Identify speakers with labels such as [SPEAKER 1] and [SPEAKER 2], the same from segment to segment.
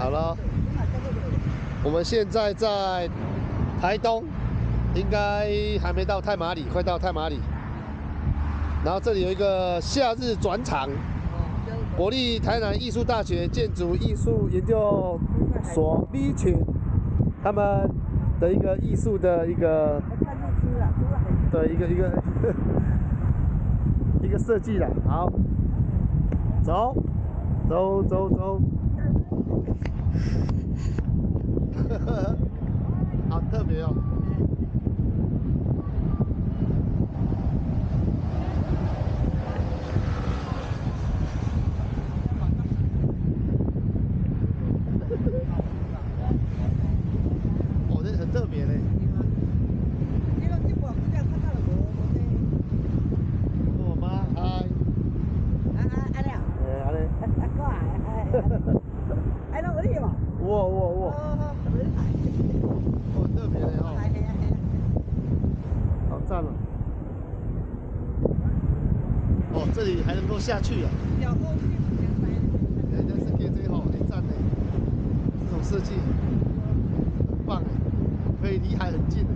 [SPEAKER 1] 好了，我们现在在台东，应该还没到太麻里，快到太麻里。然后这里有一个夏日转场，国立台南艺术大学建筑艺术研究所 B 群他们的一个艺术的一个的一个设计啦。好，走。好特别哦。哦，这很特别嘞。我妈嗨。哇，很特别的哦，好赞了。哦，这里还能够下去啊！人家是 K J 吼，很赞的，这种设计很棒哎，可以离海很近的。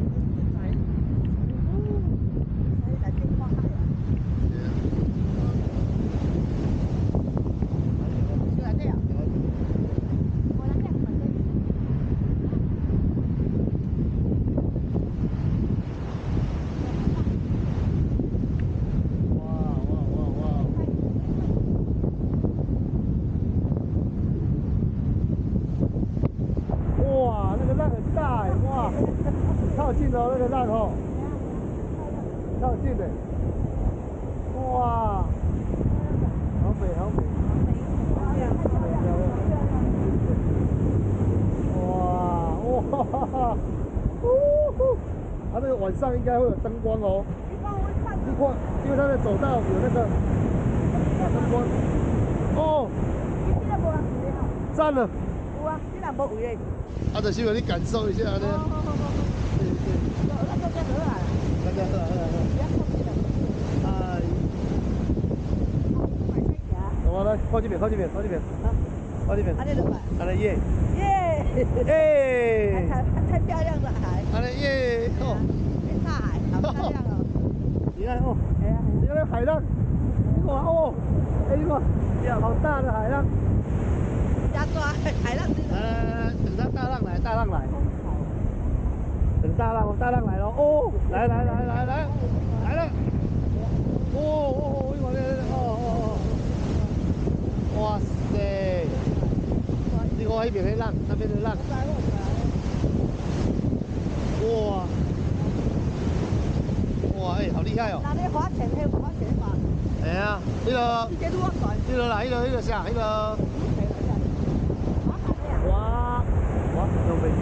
[SPEAKER 1] 靠近哦，那个浪哦，靠近的，哇，好美，哇，它那个晚上应该会有灯光哦，因为它的走道有那个灯光，哦，赞了，有啊，你若无位嘞，啊，就是让你感受一下呢。哎，我来靠这边，靠这边。安尼就办，安尼耶，太漂亮了海，安尼耶，哦，大海，好漂亮哦。你看哦，你看那海浪，哇哦，哎呦，呀，好大的海浪，加抓海浪。等它大浪来，等大浪来了哦，来了，哦，一会儿哦，哇塞，你看那边的浪，那边的浪，哇，哎，好厉害哦！那你花钱吧？哎呀，那个啥，那个。哇，有美女。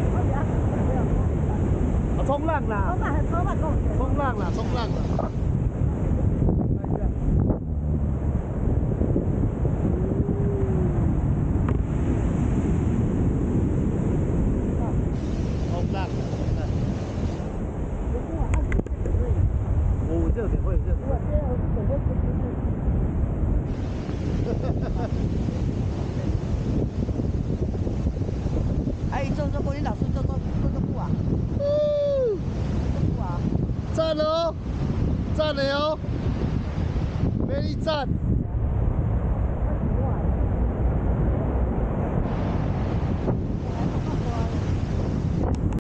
[SPEAKER 1] 冲浪啦！冲浪啦！哦，热点会。哎，做过，你老师做过不啊？赞了哦，very 赞。